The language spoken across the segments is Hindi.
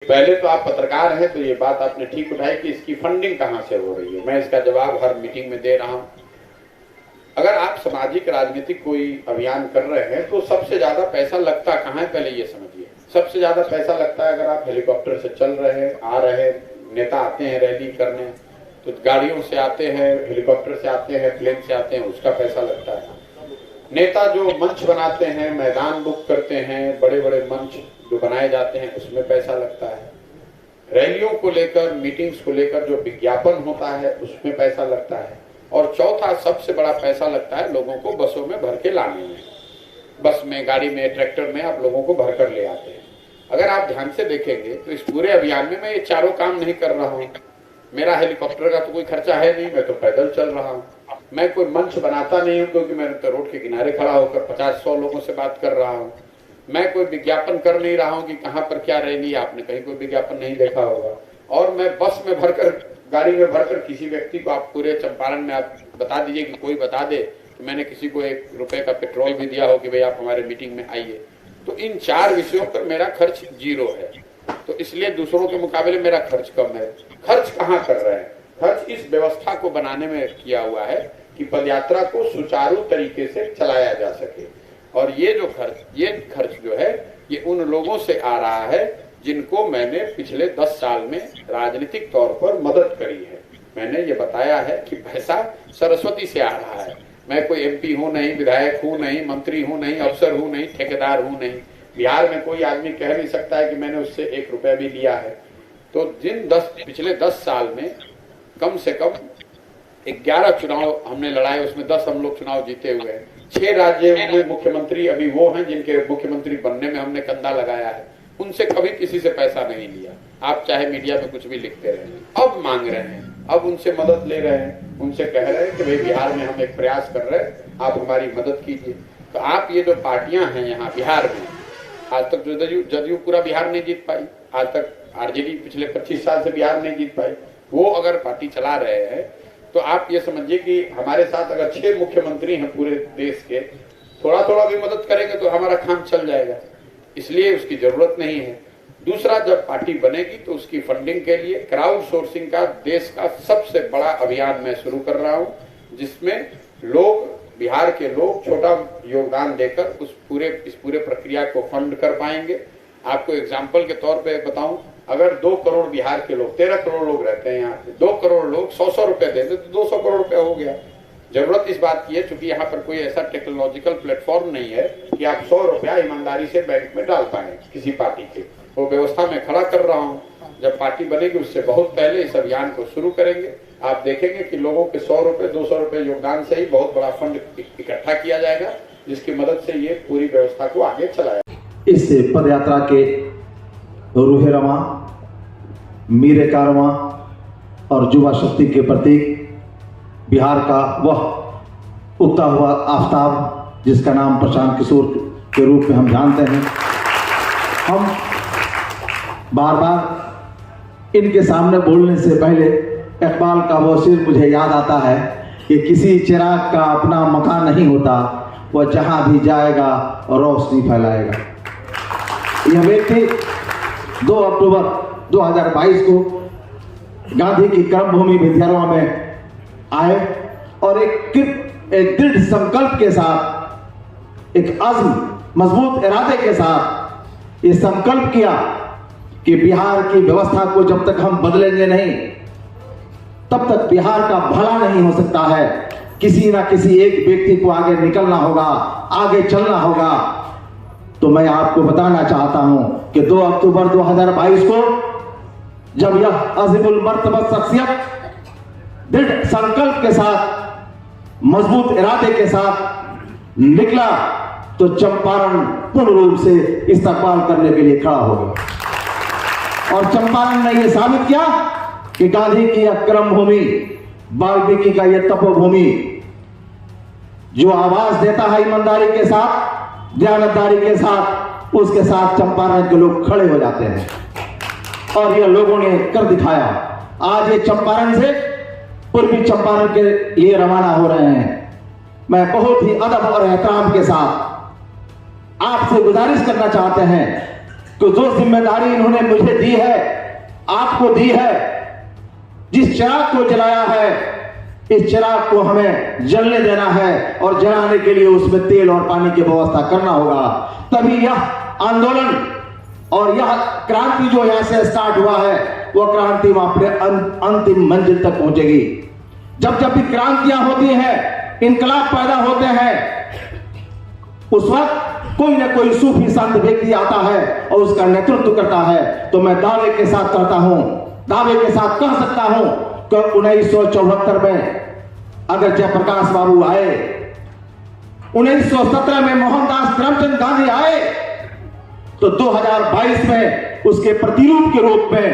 पहले तो आप पत्रकार हैं तो ये बात आपने ठीक उठाई कि इसकी फंडिंग कहाँ से हो रही है। मैं इसका जवाब हर मीटिंग में दे रहा हूँ। अगर आप सामाजिक राजनीतिक कोई अभियान कर रहे हैं तो सबसे ज्यादा पैसा लगता कहाँ है, पहले ये समझिए। सबसे ज्यादा पैसा लगता है अगर आप हेलीकॉप्टर से चल रहे हैं, आ रहे हैं, नेता आते हैं रैली करने तो गाड़ियों से आते हैं, हेलीकॉप्टर से आते हैं, प्लेन से आते हैं, उसका पैसा लगता है। नेता जो मंच बनाते हैं, मैदान बुक करते हैं, बड़े बड़े मंच जो बनाए जाते हैं उसमें पैसा लगता है। रैलियों को लेकर, मीटिंग्स को लेकर जो विज्ञापन होता है उसमें पैसा लगता है। और चौथा सबसे बड़ा पैसा लगता है लोगों को बसों में भर के लाने में। बस में, गाड़ी में, ट्रैक्टर में आप लोगों को भर कर ले आते हैं। अगर आप ध्यान से देखेंगे तो इस पूरे अभियान में मैं ये चारों काम नहीं कर रहा हूँ। मेरा हेलीकॉप्टर का तो कोई खर्चा है नहीं, मैं तो पैदल चल रहा हूँ। मैं कोई मंच बनाता नहीं हूँ क्योंकि मैं तो रोड के किनारे खड़ा होकर 50-100 लोगों से बात कर रहा हूँ। मैं कोई विज्ञापन कर नहीं रहा हूँ कि कहाँ पर क्या रैली, आपने कहीं कोई विज्ञापन नहीं देखा होगा। और मैं बस में भरकर, गाड़ी में भरकर किसी व्यक्ति को, आप पूरे चंपारण में आप बता दीजिए कि कोई बता दे कि मैंने किसी को 1 रुपए का पेट्रोल भी दिया हो कि भाई आप हमारे मीटिंग में आइए। तो इन 4 विषयों पर मेरा खर्च 0 है। तो इसलिए दूसरों के मुकाबले मेरा खर्च कम है। खर्च कहाँ कर रहे हैं? खर्च इस व्यवस्था को बनाने में किया हुआ है कि पदयात्रा को सुचारू तरीके से चलाया जा सके। और ये खर्च जो है ये उन लोगों से आ रहा है जिनको मैंने पिछले 10 साल में राजनीतिक तौर पर मदद करी है। मैंने ये बताया है कि पैसा सरस्वती से आ रहा है। मैं कोई MP हूँ नहीं, विधायक हूँ नहीं, मंत्री हूँ नहीं, अफसर हूँ नहीं, ठेकेदार हूँ नहीं। बिहार में कोई आदमी कह नहीं सकता है कि मैंने उससे 1 रुपया भी लिया है। तो पिछले 10 साल में कम से कम 11 चुनाव हमने लड़ाए, उसमें 10 हम लोग चुनाव जीते हुए हैं। 6 राज्यों में मुख्यमंत्री अभी वो हैं जिनके मुख्यमंत्री बनने में हमने कंधा लगाया है। उनसे कभी किसी से पैसा नहीं लिया। आप चाहे मीडिया में कुछ भी लिखते रहे। अब मांग रहे हैं, अब उनसे मदद ले रहे हैं, उनसे कह रहे हैं कि भाई बिहार में हम एक प्रयास कर रहे हैं, आप हमारी मदद कीजिए। तो आप ये जो पार्टियां हैं यहाँ बिहार में, आज तक जदयू पूरा बिहार नहीं जीत पाई, आज तक RJD पिछले 25 साल से बिहार नहीं जीत पाई। वो अगर पार्टी चला रहे हैं तो आप ये समझिए कि हमारे साथ अगर 6 मुख्यमंत्री हैं पूरे देश के, थोड़ा थोड़ा भी मदद करेंगे तो हमारा काम चल जाएगा। इसलिए उसकी जरूरत नहीं है। दूसरा, जब पार्टी बनेगी तो उसकी फंडिंग के लिए क्राउड सोर्सिंग का देश का सबसे बड़ा अभियान मैं शुरू कर रहा हूँ, जिसमें लोग, बिहार के लोग छोटा योगदान देकर इस पूरे प्रक्रिया को फंड कर पाएंगे। आपको एग्जाम्पल के तौर पे बताऊं, अगर 2 करोड़ बिहार के लोग, 13 करोड़ लोग रहते हैं यहाँ पे, 2 करोड़ लोग 100 रुपए देते तो 200 करोड़ रुपए हो गया। जरूरत इस बात की है क्योंकि यहाँ पर कोई ऐसा टेक्नोलॉजिकल प्लेटफॉर्म नहीं है कि आप 100 रुपया ईमानदारी से बैंक में डाल पाए किसी पार्टी के। वो व्यवस्था में खड़ा कर रहा हूँ। जब पार्टी बनेगी उससे बहुत पहले इस अभियान को शुरू करेंगे। आप देखेंगे कि लोगों के 100 रुपए 200 रुपए योगदान से ही बहुत बड़ा फंड इकट्ठा किया जाएगा, जिसकी मदद से ये पूरी व्यवस्था को आगे चलाया। इस पदयात्रा के रूहे रवां, मीरे कारवां और युवा शक्ति के प्रतीक बिहार का वह उगता हुआ आफताब जिसका नाम प्रशांत किशोर के रूप में हम जानते हैं। हम बार बार इनके सामने बोलने से पहले इकबाल का वो शेर मुझे याद आता है कि किसी चिराग का अपना मकान नहीं होता, वह जहां भी जाएगा रोशनी फैलाएगा। यह व्यक्ति 2 अक्टूबर 2022 को गांधी की कर्मभूमि विद्यालय में आए और एक दृढ़ संकल्प के साथ, एक अज़्म, मजबूत इरादे के साथ ये संकल्प किया कि बिहार की व्यवस्था को जब तक हम बदलेंगे नहीं तब तक बिहार का भला नहीं हो सकता है। किसी ना किसी एक व्यक्ति को आगे निकलना होगा, आगे चलना होगा। तो मैं आपको बताना चाहता हूं कि 2 अक्टूबर 2022 को जब यह अज़ीमुल मर्तबा शख्सियत दृढ़ संकल्प के साथ, मजबूत इरादे के साथ निकला तो चंपारण पूर्ण रूप से इस्तकबाल करने के लिए खड़ा हो गया। और चंपारण ने यह साबित किया कि गांधी की यह कर्म भूमि, वाल्मीकि का यह तपोभूमि जो आवाज देता है ईमानदारी के साथ, दयानतदारी के साथ, उसके साथ चंपारण के लोग खड़े हो जाते हैं। और ये लोगों ने कर दिखाया। आज ये चंपारण से पूर्वी चंपारण के लिए रवाना हो रहे हैं। मैं बहुत ही अदब और एहतराम के साथ आपसे गुजारिश करना चाहते हैं कि जो जिम्मेदारी इन्होंने मुझे दी है, आपको दी है, जिस चिराग को जलाया है, इस चिराग को हमें जलने देना है और जलाने के लिए उसमें तेल और पानी की व्यवस्था करना होगा। तभी यह आंदोलन और यह क्रांति जो यहां से स्टार्ट हुआ है, वह क्रांति अपने अंतिम मंजिल तक पहुंचेगी। जब जब भी क्रांतियां होती हैं, इनकलाब पैदा होते हैं, उस वक्त कोई ना कोई सूफी संत व्यक्ति आता है और उसका नेतृत्व करता है। तो मैं दावे के साथ कहता हूं, दावे के साथ कह सकता हूं कि 1974 में अगर जयप्रकाश बाबू आए, 1917 में मोहनदास करमचंद गांधी आए, तो 2022 में उसके प्रतिरूप के रूप में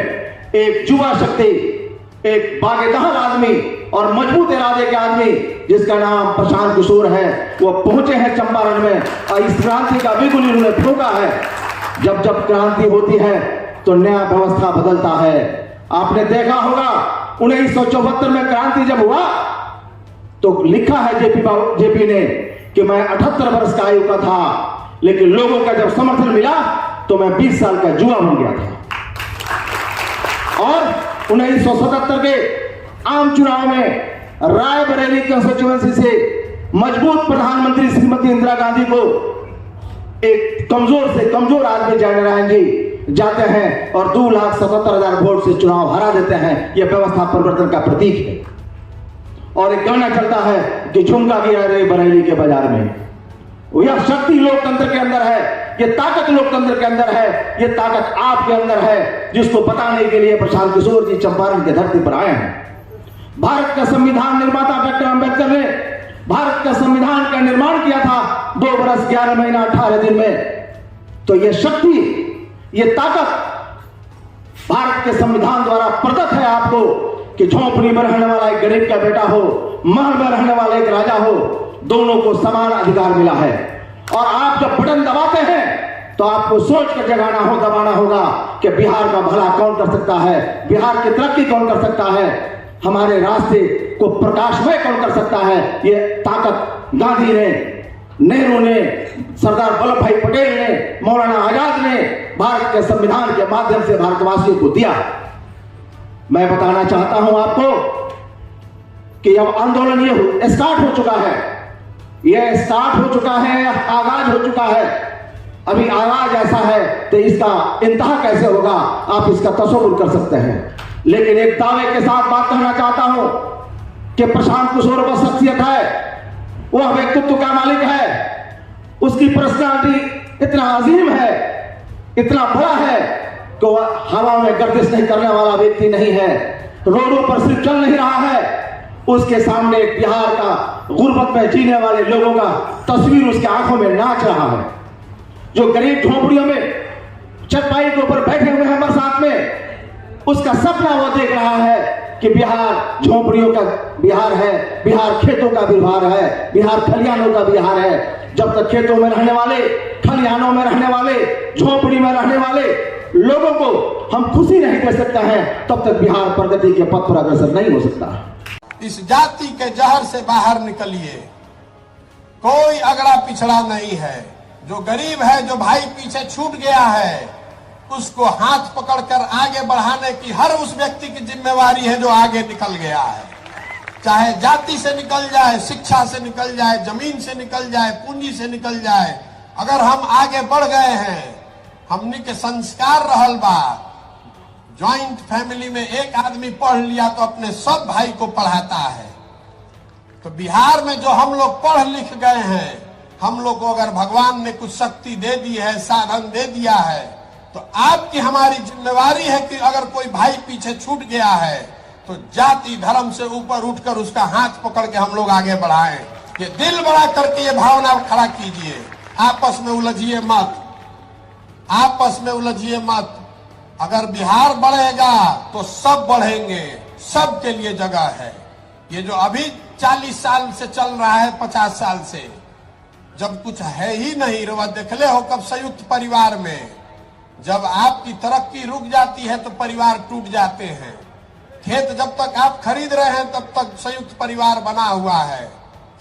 एक युवा शक्ति, एक बागेदहर आदमी और मजबूत इरादे के आदमी जिसका नाम प्रशांत किशोर है, वो पहुंचे हैं चंपारण में और इस क्रांति का बिगुल उन्होंने फूंका है। जब जब क्रांति होती है तो नया व्यवस्था बदलता है। आपने देखा होगा 1974 में क्रांति जब हुआ तो लिखा है जेपी ने कि मैं 78 वर्ष का आयु का था, लेकिन लोगों का जब समर्थन मिला तो मैं 20 साल का युवा बन गया था। और 1977 के आम चुनाव में रायबरेली कंस्टिट्यूएंसी से मजबूत प्रधानमंत्री श्रीमती इंदिरा गांधी को एक कमजोर से कमजोर आदमी जयनारायण जी जाते हैं और 2,77,000 वोट से चुनाव हरा देते हैं। यह व्यवस्था परिवर्तन का प्रतीक है। और एक गाना चलता है कि झुमका गिरा रे बरेली के बाजार में। यह शक्ति लोकतंत्र के अंदर है, यह ताकत लोकतंत्र के अंदर है, यह ताकत आपके अंदर है, जिसको बताने के लिए प्रशांत किशोर जी चंपारण की धरती पर आए हैं। भारत का संविधान निर्माता डॉक्टर अंबेडकर ने भारत का संविधान का निर्माण किया था 2 वर्ष 11 महीना 18 दिन में। तो यह शक्ति, यह ताकत भारत के संविधान द्वारा प्रदत्त है आपको कि झोंपड़ी में रहने वाला एक गरीब का बेटा हो, महल में रहने वाला एक राजा हो, दोनों को समान अधिकार मिला है। और आप जब बटन दबाते हैं तो आपको सोच कर जगाना हो, दबाना होगा कि बिहार का भला कौन कर सकता है, बिहार की तरक्की कौन कर सकता है, हमारे रास्ते को प्रकाशमय कौन कर सकता है। ये ताकत गांधी ने, नेहरू ने, सरदार वल्लभ भाई पटेल ने, मौलाना आजाद ने भारत के संविधान के माध्यम से भारतवासियों को दिया। मैं बताना चाहता हूं आपको कि अब आंदोलन ये स्टार्ट हो चुका है, यह स्टार्ट हो चुका है, आगाज हो चुका है। अभी आगाज ऐसा है तो इसका इंतहा कैसे होगा आप इसका तस्वुर कर सकते हैं। लेकिन एक दावे के साथ बात कहना चाहता हूं कि प्रशांत किशोर वह शख्सियत है, वह व्यक्तित्व का मालिक है, उसकी पर्सनालिटी इतना अजीम है, इतना बड़ा है कि वह हवा में गर्दिश नहीं करने वाला व्यक्ति नहीं है, रोडों पर सिर्फ चल नहीं रहा है, उसके सामने एक बिहार का गुर्बत में जीने वाले लोगों का तस्वीर उसके आंखों में नाच रहा है। जो गरीब झोपड़ियों में चटाई के ऊपर बैठे हुए हैं बरसात में, उसका सपना वो देख रहा है कि बिहार झोपड़ियों का बिहार है, बिहार खेतों का बिहार है, बिहार खलिहानों का बिहार है। जब तक खेतों में रहने वाले, खलिहानों में रहने वाले, झोपड़ी में रहने वाले लोगों को हम खुशी नहीं दे सकते हैं, तब तक बिहार प्रगति के पथ पर अग्रसर नहीं हो सकता। इस जाति के जहर से बाहर निकलिए, कोई अगड़ा पिछड़ा नहीं है। जो गरीब है, जो भाई पीछे छूट गया है, उसको हाथ पकड़कर आगे बढ़ाने की हर उस व्यक्ति की जिम्मेवारी है जो आगे निकल गया है। चाहे जाति से निकल जाए, शिक्षा से निकल जाए, जमीन से निकल जाए, पूंजी से निकल जाए, अगर हम आगे बढ़ गए हैं, हमनी के संस्कार रहल बा। ज्वाइंट फैमिली में एक आदमी पढ़ लिया तो अपने सब भाई को पढ़ाता है। तो बिहार में जो हम लोग पढ़ लिख गए हैं, हम लोग को अगर भगवान ने कुछ शक्ति दे दी है, साधन दे दिया है, तो आपकी हमारी जिम्मेवारी है कि अगर कोई भाई पीछे छूट गया है तो जाति धर्म से ऊपर उठकर उसका हाथ पकड़ के हम लोग आगे बढ़ाएं। ये दिल बड़ा करके ये भावना खड़ा कीजिए। आपस में उलझिए मत, आपस में उलझिए मत। अगर बिहार बढ़ेगा तो सब बढ़ेंगे, सबके लिए जगह है। ये जो अभी 40 साल से चल रहा है, 50 साल से, जब कुछ है ही नहीं, रोवा देखले हो कब संयुक्त परिवार में जब आपकी तरक्की रुक जाती है तो परिवार टूट जाते हैं। खेत जब तक आप खरीद रहे हैं तब तक संयुक्त परिवार बना हुआ है।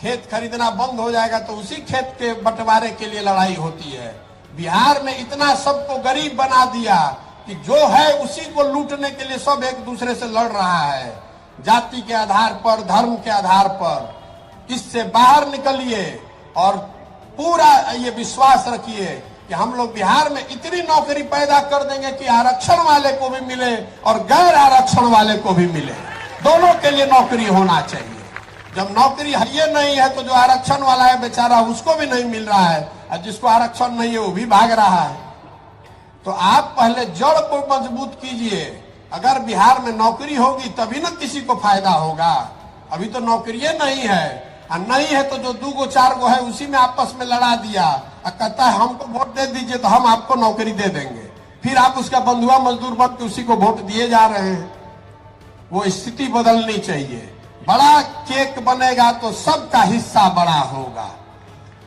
खेत खरीदना बंद हो जाएगा तो उसी खेत के बंटवारे के लिए लड़ाई होती है। बिहार में इतना सबको गरीब बना दिया कि जो है उसी को लूटने के लिए सब एक दूसरे से लड़ रहा है, जाति के आधार पर, धर्म के आधार पर। इससे बाहर निकलिए और पूरा ये विश्वास रखिए कि हम लोग बिहार में इतनी नौकरी पैदा कर देंगे कि आरक्षण वाले को भी मिले और गैर आरक्षण वाले को भी मिले, दोनों के लिए नौकरी होना चाहिए। जब नौकरी ये नहीं है तो जो आरक्षण वाला है बेचारा उसको भी नहीं मिल रहा है, और जिसको आरक्षण नहीं है वो भी भाग रहा है। तो आप पहले जड़ को मजबूत कीजिए। अगर बिहार में नौकरी होगी तभी ना किसी को फायदा होगा। अभी तो नौकरी नहीं है, और नहीं है तो जो 2 गो 4 गो है उसी में आपस में लड़ा दिया और कहता है हमको वोट दे दीजिए तो हम आपको नौकरी दे देंगे, फिर आप उसका बंधुआ मजदूर बन के उसी को वोट दिए जा रहे हैं। वो स्थिति बदलनी चाहिए। बड़ा केक बनेगा तो सबका हिस्सा बड़ा होगा।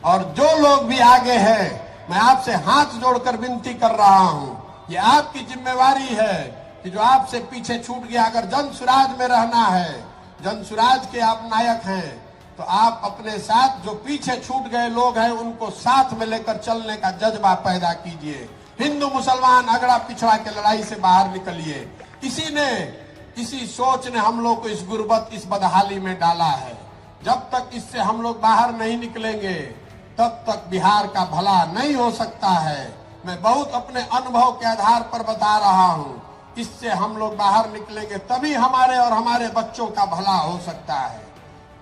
और जो लोग भी आगे हैं, मैं आपसे हाथ जोड़कर विनती कर रहा हूं, ये आपकी जिम्मेवारी है कि जो आपसे पीछे छूट गया, अगर जन सुराज में रहना है, जन सुराज के आप नायक हैं, तो आप अपने साथ जो पीछे छूट गए लोग हैं उनको साथ में लेकर चलने का जज्बा पैदा कीजिए। हिंदू मुसलमान अगड़ा पिछड़ा के लड़ाई से बाहर निकलिए। इसी सोच ने हम लोग को इस गुर्बत, इस बदहाली में डाला है। जब तक इससे हम लोग बाहर नहीं निकलेंगे तब तक बिहार का भला नहीं हो सकता है। मैं बहुत अपने अनुभव के आधार पर बता रहा हूं। इससे हम लोग बाहर निकलेंगे तभी हमारे और हमारे बच्चों का भला हो सकता है।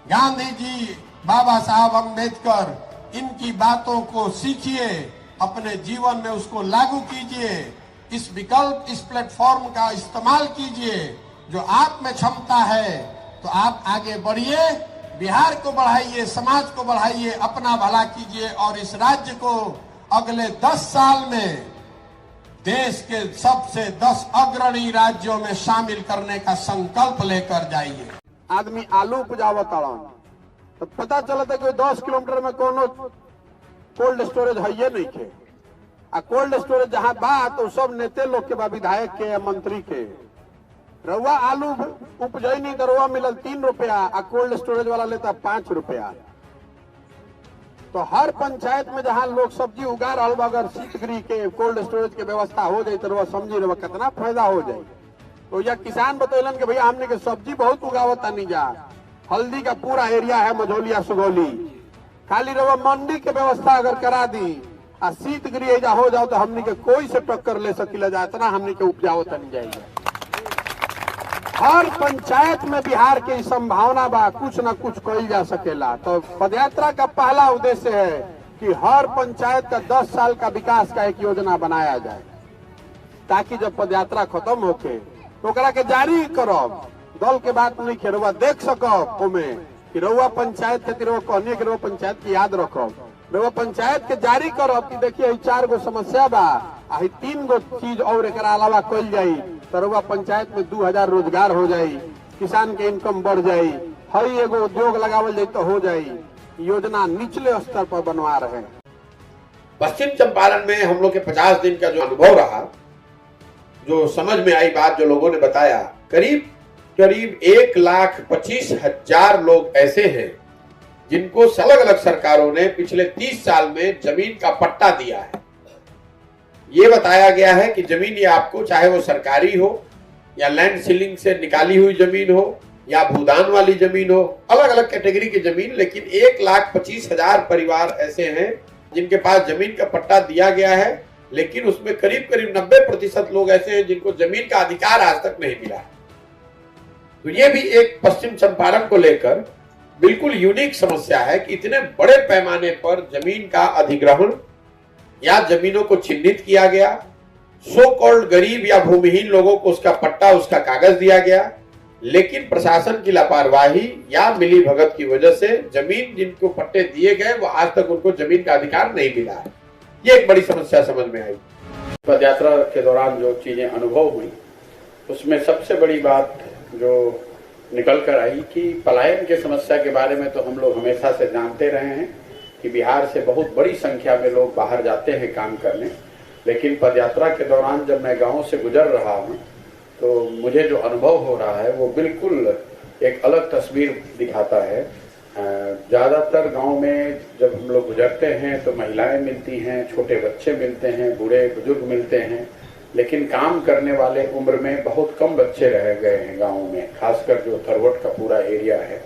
गांधी जी, बाबा साहब अम्बेडकर, इनकी बातों को सीखिए, अपने जीवन में उसको लागू कीजिए। इस विकल्प, इस प्लेटफॉर्म का इस्तेमाल कीजिए। जो आप में क्षमता है तो आप आगे बढ़िए, बिहार को बढ़ाइए, समाज को बढ़ाइए, अपना भला कीजिए और इस राज्य को अगले 10 साल में देश के सबसे 10 अग्रणी राज्यों में शामिल करने का संकल्प लेकर जाइए। आदमी आलू उपजावत तो पता चलता कि 10 किलोमीटर में कोनो कोल्ड स्टोरेज है ये नहीं के, आ कोल्ड स्टोरेज जहाँ बा तो सब नेते लोग के बा, विधायक के या मंत्री के। रउआ आलू उपजई नहीं तो रउआ मिलल 3 रुपया, आ कोल्ड स्टोरेज वाला लेता 5 रुपया। तो हर पंचायत में जहाँ लोग सब्जी उगा रहा बा, अगर शीतगृह के कोल्ड स्टोरेज के व्यवस्था हो जाए तो रउआ समझी रउआ कितना फायदा हो जाए। तो यह किसान बतौलन कि भैया हमने के सब्जी बहुत उगावत नहीं जा, हल्दी का पूरा एरिया है मझौलिया सुगौली, खाली रवा मंडी के व्यवस्था अगर करा दी आ शीत गृह हो जाओ तो हमने के कोई से टक्कर ले सकीला जा, इतना हमने के उपजावत नहीं जाएगा। हर पंचायत में बिहार की संभावना बा, कुछ न कुछ कही जा सकेला। तो पदयात्रा का पहला उद्देश्य है कि हर पंचायत का 10 साल का विकास का एक योजना बनाया जाए, ताकि जब पदयात्रा खत्म होके तो के जारी करो। दल के बात नहीं खे, रउआ देख सको में कि रउआ पंचायत खातिर कहनी कि रउआ पंचायत की याद रखो, रउआ पंचायत के जारी करो कि देखिए 4 गो समस्या बा, 3 गो चीज और एक अलावा कल जाई तो रउआ पंचायत में 2000 रोजगार हो जाई, किसान के इनकम बढ़ जाई, हर एगो उद्योग लगावल जाए तो हो जाई। योजना निचले स्तर पर बनवा रहे हैं। पश्चिम चंपारण में हम लोग के 50 दिन का जो अनुभव रहा, जो समझ में आई बात जो लोगों ने बताया, करीब 1,25,000 लोग ऐसे हैं जिनको अलग अलग सरकारों ने पिछले 30 साल में जमीन का पट्टा दिया है। ये बताया गया है कि जमीन ये आपको, चाहे वो सरकारी हो या लैंड सीलिंग से निकाली हुई जमीन हो या भूदान वाली जमीन हो, अलग अलग कैटेगरी की जमीन, लेकिन 1,25,000 परिवार ऐसे हैं जिनके पास जमीन का पट्टा दिया गया है, लेकिन उसमें करीब 90% लोग ऐसे हैं जिनको जमीन का अधिकार आज तक नहीं मिला। तो ये भी एक पश्चिम चंपारण को लेकर बिल्कुल यूनिक समस्या है कि इतने बड़े पैमाने पर जमीन का अधिग्रहण या जमीनों को चिन्हित किया गया, सो कॉल्ड गरीब या भूमिहीन लोगों को उसका पट्टा, उसका कागज दिया गया, लेकिन प्रशासन की लापरवाही या मिली भगत की वजह से जमीन जिनको पट्टे दिए गए वो आज तक उनको जमीन का अधिकार नहीं मिला है। ये एक बड़ी समस्या समझ में आई। पदयात्रा के दौरान जो चीजें अनुभव हुई उसमें सबसे बड़ी बात जो निकल कर आई कि पलायन की समस्या के बारे में तो हम लोग हमेशा से जानते रहे हैं कि बिहार से बहुत बड़ी संख्या में लोग बाहर जाते हैं काम करने, लेकिन पदयात्रा के दौरान जब मैं गाँव से गुजर रहा हूँ तो मुझे जो अनुभव हो रहा है वो बिल्कुल एक अलग तस्वीर दिखाता है। ज़्यादातर गांव में जब हम लोग गुजरते हैं तो महिलाएं मिलती हैं, छोटे बच्चे मिलते हैं, बूढ़े बुजुर्ग मिलते हैं, लेकिन काम करने वाले उम्र में बहुत कम बच्चे रह गए हैं गाँव में, खासकर जो थरवट का पूरा एरिया है।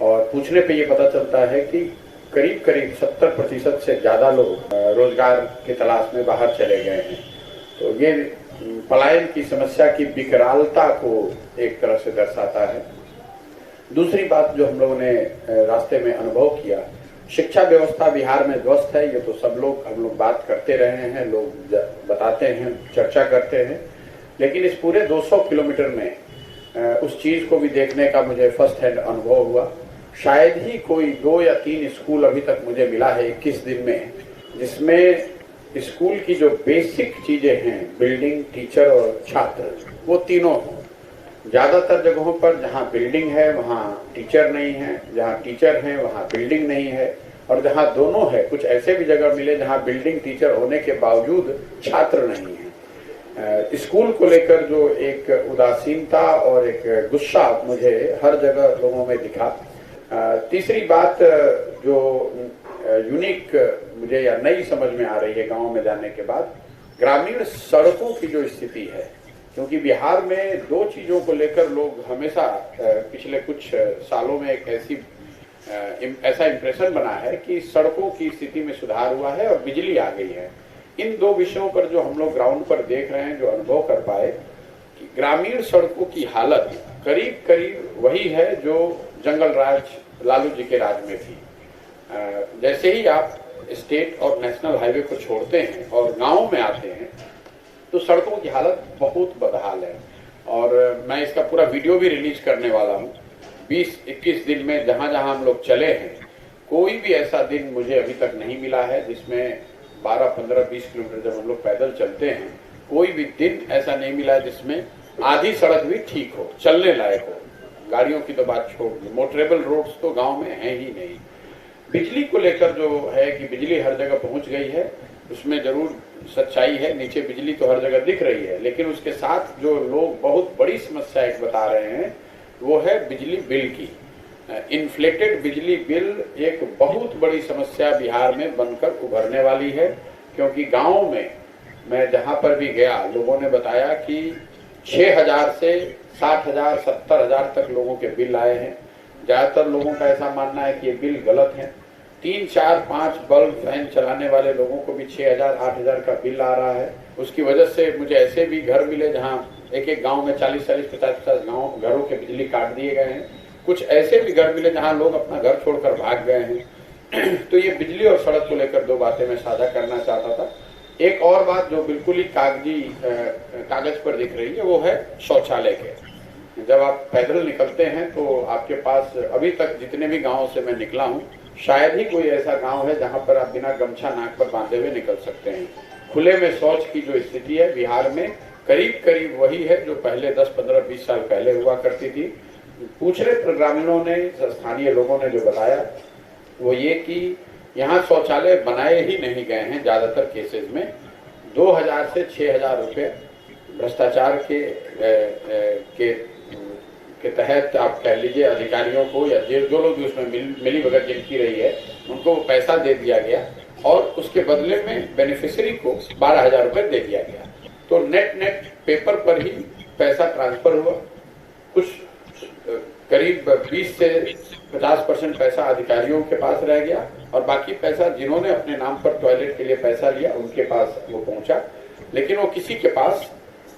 और पूछने पे ये पता चलता है कि करीब करीब 70% से ज़्यादा लोग रोजगार की तलाश में बाहर चले गए हैं। तो ये पलायन की समस्या की विकरालता को एक तरह से दर्शाता है। दूसरी बात जो हम लोगों ने रास्ते में अनुभव किया, शिक्षा व्यवस्था बिहार में ध्वस्त है। ये तो हम लोग बात करते रहे हैं, लोग बताते हैं, चर्चा करते हैं, लेकिन इस पूरे 200 किलोमीटर में उस चीज़ को भी देखने का मुझे फर्स्ट हैंड अनुभव हुआ। शायद ही कोई 2 या 3 स्कूल अभी तक मुझे मिला है 21 दिन में, जिसमें स्कूल की जो बेसिक चीज़ें हैं, बिल्डिंग, टीचर और छात्र, वो तीनों हों। ज़्यादातर जगहों पर जहाँ बिल्डिंग है वहाँ टीचर नहीं है, जहाँ टीचर हैं वहाँ बिल्डिंग नहीं है, और जहाँ दोनों है कुछ ऐसे भी जगह मिले जहाँ बिल्डिंग टीचर होने के बावजूद छात्र नहीं है। स्कूल को लेकर जो एक उदासीनता और एक गुस्सा मुझे हर जगह लोगों में दिखा। तीसरी बात जो यूनिक मुझे या नई समझ में आ रही है गाँव में जाने के बाद, ग्रामीण सड़कों की जो स्थिति है, क्योंकि बिहार में 2 चीज़ों को लेकर लोग हमेशा पिछले कुछ सालों में एक ऐसा इंप्रेशन बना है कि सड़कों की स्थिति में सुधार हुआ है और बिजली आ गई है। इन 2 विषयों पर जो हम लोग ग्राउंड पर देख रहे हैं, जो अनुभव कर पाए कि ग्रामीण सड़कों की हालत करीब करीब वही है जो जंगल राज लालू जी के राज में थी। जैसे ही आप स्टेट और नेशनल हाईवे को छोड़ते हैं और गाँव में आते हैं तो सड़कों की हालत बहुत बदहाल है। और मैं इसका पूरा वीडियो भी रिलीज करने वाला हूँ। 20-21 दिन में जहाँ जहाँ हम लोग चले हैं, कोई भी ऐसा दिन मुझे अभी तक नहीं मिला है जिसमें 12, 15, 20 किलोमीटर जब हम लोग पैदल चलते हैं, कोई भी दिन ऐसा नहीं मिला जिसमें आधी सड़क भी ठीक हो, चलने लायक हो। गाड़ियों की तो बात छोड़ दी, मोटरेबल रोड्स तो गाँव में है ही नहीं। बिजली को लेकर जो है कि बिजली हर जगह पहुँच गई है, उसमें जरूर सच्चाई है, नीचे बिजली तो हर जगह दिख रही है, लेकिन उसके साथ जो लोग बहुत बड़ी समस्या एक बता रहे हैं वो है बिजली बिल की। इन्फ्लेटेड बिजली बिल एक बहुत बड़ी समस्या बिहार में बनकर उभरने वाली है, क्योंकि गाँव में मैं जहाँ पर भी गया, लोगों ने बताया कि 6,000 से 60,000, 70,000 तक लोगों के बिल आए हैं। ज़्यादातर लोगों का ऐसा मानना है कि ये बिल गलत है। 3, 4, 5 बल्ब फैन चलाने वाले लोगों को भी 6,000, 8,000 का बिल आ रहा है। उसकी वजह से मुझे ऐसे भी घर मिले जहां एक गांव में 40-40, 50-50 घरों के बिजली काट दिए गए हैं। कुछ ऐसे भी घर मिले जहां लोग अपना घर छोड़कर भाग गए हैं। तो ये बिजली और सड़क को लेकर 2 बातें मैं साझा करना चाहता था। एक और बात जो बिल्कुल ही कागज पर दिख रही है वो है शौचालय के। जब आप पैदल निकलते हैं तो आपके पास, अभी तक जितने भी गाँव से मैं निकला हूँ, शायद ही कोई ऐसा गांव है जहां पर आप बिना गमछा नाक पर बांधे हुए निकल सकते हैं। खुले में शौच की जो स्थिति है बिहार में करीब करीब वही है जो पहले 10, 15, 20 साल पहले हुआ करती थी। पूछने पर ग्रामीणों ने, स्थानीय लोगों ने जो बताया वो ये कि यहाँ शौचालय बनाए ही नहीं गए हैं। ज़्यादातर केसेस में 2,000 से 6,000 रुपये भ्रष्टाचार के तहत आप कह लीजिए अधिकारियों को या जो लोग भी उसमें मिली भगत जिनकी रही है उनको वो पैसा दे दिया गया और उसके बदले में बेनिफिशियरी को 12,000 रुपये दे दिया गया। तो नेट पेपर पर ही पैसा ट्रांसफर हुआ। कुछ करीब 20 से 50% पैसा अधिकारियों के पास रह गया और बाकी पैसा जिन्होंने अपने नाम पर टॉयलेट के लिए पैसा लिया उनके पास वो पहुंचा, लेकिन वो किसी के पास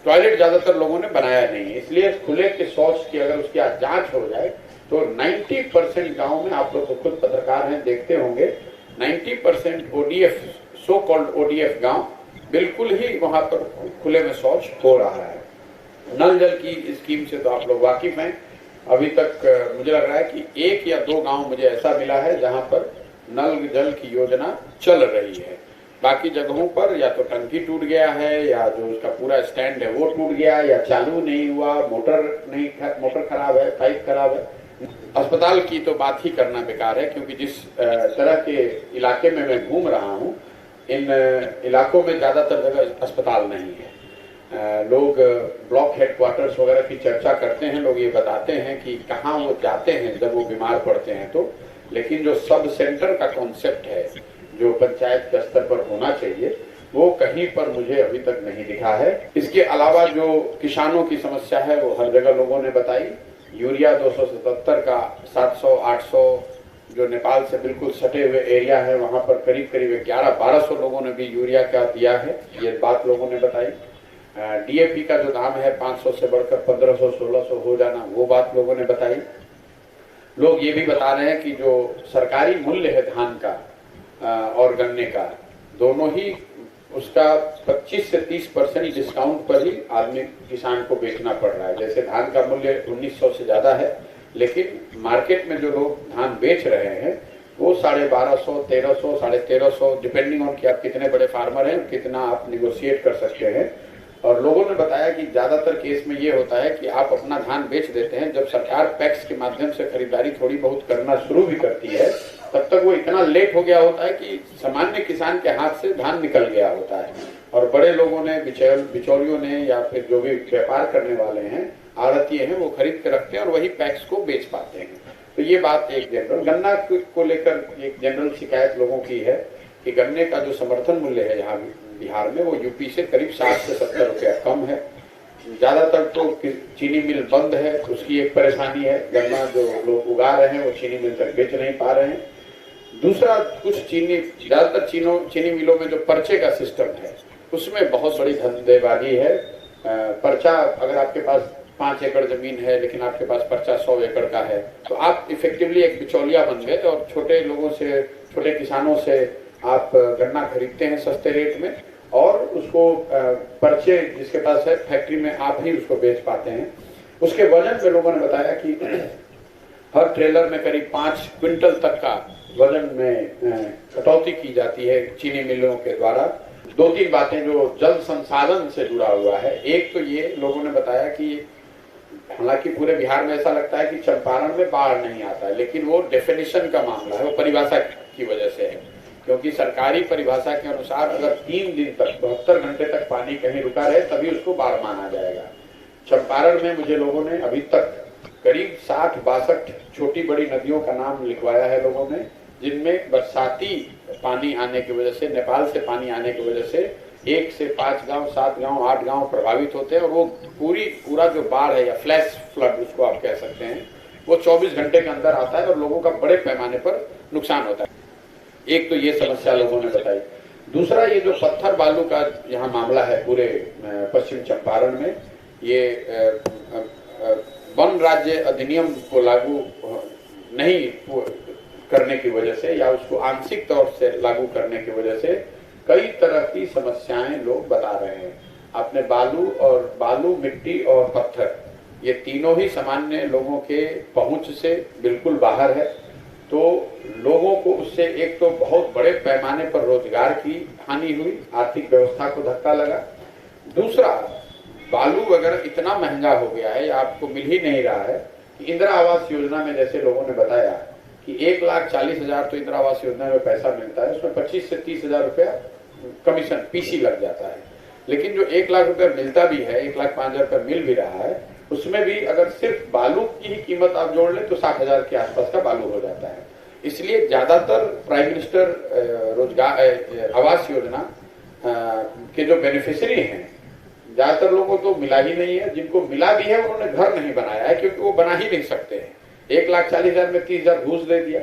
टॉयलेट ज्यादातर लोगों ने बनाया नहीं। इसलिए खुले के शौच की अगर उसकी आज जांच हो जाए तो 90% गाँव में, आप लोग तो खुद पत्रकार हैं, देखते होंगे, 90% ODF, सो कॉल्ड ODF गाँव बिल्कुल ही वहां पर खुले में शौच हो रहा है। नल जल की स्कीम से तो आप लोग वाकिफ हैं। अभी तक मुझे लग रहा है कि 1 या 2 गांव मुझे ऐसा मिला है जहां पर नल जल की योजना चल रही है। बाकी जगहों पर या तो टंकी टूट गया है या जो उसका पूरा स्टैंड है वो टूट गया या चालू नहीं हुआ, मोटर खराब है, पाइप खराब है। अस्पताल की तो बात ही करना बेकार है, क्योंकि जिस तरह के इलाके में मैं घूम रहा हूँ, इन इलाकों में ज़्यादातर जगह अस्पताल नहीं है। लोग ब्लॉक हेडक्वार्टर्स वगैरह की चर्चा करते हैं, लोग ये बताते हैं कि कहाँ वो जाते हैं जब वो बीमार पड़ते हैं। तो लेकिन जो सब सेंटर का कॉन्सेप्ट है, जो पंचायत के स्तर पर होना चाहिए, वो कहीं पर मुझे अभी तक नहीं दिखा है। इसके अलावा जो किसानों की समस्या है वो हर जगह लोगों ने बताई। यूरिया 277 का 700-800 जो नेपाल से बिल्कुल सटे हुए एरिया है वहां पर करीब 1100-1200 लोगों ने भी यूरिया का दिया है, ये बात लोगों ने बताई। डीएपी का जो दाम है 500 से बढ़कर 1500-1600 हो जाना, वो बात लोगों ने बताई। लोग ये भी बता रहे हैं कि जो सरकारी मूल्य है धान का और गन्ने का, दोनों ही उसका 25 से 30% डिस्काउंट पर ही आदमी किसान को बेचना पड़ रहा है। जैसे धान का मूल्य 1900 से ज्यादा है, लेकिन मार्केट में जो लोग धान बेच रहे हैं वो 1250, 1300, 1350, डिपेंडिंग ऑन कि आप कितने बड़े फार्मर हैं, कितना आप निगोशिएट कर सकते हैं। और लोगों ने बताया कि ज्यादातर केस में ये होता है कि आप अपना धान बेच देते हैं, जब सरकार पैक्स के माध्यम से खरीदारी थोड़ी बहुत करना शुरू भी करती है तब तक वो इतना लेट हो गया होता है कि सामान्य किसान के हाथ से धान निकल गया होता है, और बड़े लोगों ने, बिचौलियों ने, या फिर जो भी व्यापार करने वाले हैं, आड़तिये हैं, वो खरीद के रखते हैं और वही पैक्स को बेच पाते हैं। तो ये बात एक जनरल। गन्ना को लेकर एक जनरल शिकायत लोगों की है कि गन्ने का जो समर्थन मूल्य है यहाँ बिहार में वो यूपी से करीब 60 से 70 रुपया कम है। ज्यादातर तो चीनी मिल बंद है, उसकी एक परेशानी है। गन्ना जो लोग उगा रहे हैं वो चीनी मिल तक बेच नहीं पा रहे हैं। दूसरा, कुछ ज्यादातर चीनी मिलों में जो पर्चे का सिस्टम है उसमें बहुत बड़ी धंधेबाजी है। पर्चा, अगर आपके पास 5 एकड़ जमीन है लेकिन आपके पास पर्चा 100 एकड़ का है, तो आप इफेक्टिवली एक बिचौलिया बन गए और छोटे लोगों से, छोटे किसानों से आप गन्ना खरीदते हैं सस्ते रेट में, और उसको पर्चे जिसके पास है फैक्ट्री में आप ही उसको बेच पाते हैं। उसके वजन में लोगों ने बताया कि हर ट्रेलर में करीब 5 क्विंटल तक का वजन में कटौती की जाती है चीनी मिलों के द्वारा। 2-3 बातें जो जल संसाधन से जुड़ा हुआ है। एक तो ये लोगों ने बताया कि हालांकि पूरे बिहार में ऐसा लगता है कि चंपारण में बाढ़ नहीं आता है, लेकिन वो डेफिनेशन का मामला है, वो परिभाषा की वजह से है। क्योंकि सरकारी परिभाषा के अनुसार अगर 3 दिन तक 72 घंटे तक पानी कहीं रुका रहे तभी उसको बाढ़ माना जाएगा। चंपारण में मुझे लोगों ने अभी तक करीब 60-62 छोटी बड़ी नदियों का नाम लिखवाया है लोगों ने, जिनमें बरसाती पानी आने की वजह से, नेपाल से पानी आने की वजह से 1 से 5 गांव, 7 गांव, 8 गांव प्रभावित होते हैं। और वो पूरा जो बाढ़ है या फ्लैश फ्लड उसको आप कह सकते हैं, वो 24 घंटे के अंदर आता है और लोगों का बड़े पैमाने पर नुकसान होता है। एक तो ये समस्या लोगों ने बताई। दूसरा, ये जो पत्थर बालू का यहाँ मामला है पूरे पश्चिम चंपारण में, ये वन राज्य अधिनियम को लागू नहीं करने की वजह से या उसको आंशिक तौर से लागू करने की वजह से कई तरह की समस्याएं लोग बता रहे हैं। अपने बालू, मिट्टी और पत्थर, ये तीनों ही सामान्य लोगों के पहुंच से बिल्कुल बाहर है। तो लोगों को उससे एक तो बहुत बड़े पैमाने पर रोजगार की हानि हुई, आर्थिक व्यवस्था को धक्का लगा। दूसरा, बालू वगैरह इतना महंगा हो गया है, आपको मिल ही नहीं रहा है कि इंदिरा आवास योजना में जैसे लोगों ने बताया कि 1,40,000 तो इंदिरा आवास योजना में पैसा मिलता है, उसमें 25 से 30,000 रुपया कमीशन पीसी लग जाता है। लेकिन जो 1 लाख रुपया मिलता भी है, 1,05,000 रुपया मिल भी रहा है, उसमें भी अगर सिर्फ बालू की ही कीमत आप जोड़ लें तो 60,000 के आसपास का बालू हो जाता है। इसलिए ज्यादातर प्राइम मिनिस्टर रोजगार आवास योजना के जो बेनिफिशियरी हैं, ज्यादातर लोगों को तो मिला ही नहीं है। जिनको मिला भी है उन्होंने घर नहीं बनाया है, क्योंकि वो बना ही नहीं सकते हैं। 1,40,000 में 30,000 घूस दे दिया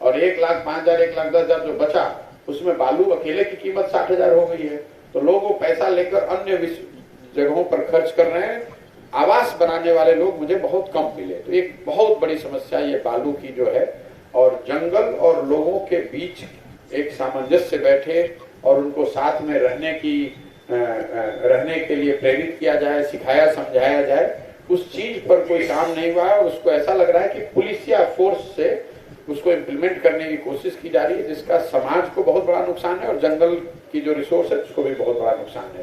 और 1,05,000, 1,10,000 जो बचा उसमें बालू अकेले की कीमत 60,000 हो गई है। तो लोग वो पैसा लेकर अन्य जगहों पर खर्च कर रहे हैं। आवास बनाने वाले लोग मुझे बहुत कम मिले। तो एक बहुत बड़ी समस्या ये बालू की जो है, और जंगल और लोगों के बीच एक सामंजस्य बैठे और उनको साथ में रहने के लिए प्रेरित किया जाए, सिखाया समझाया जाए, उस चीज पर कोई काम नहीं हुआ है। और उसको ऐसा लग रहा है कि पुलिस या फोर्स से उसको इम्प्लीमेंट करने की कोशिश की जा रही है, जिसका समाज को बहुत बड़ा नुकसान है और जंगल की जो रिसोर्स है उसको भी बहुत बड़ा नुकसान है।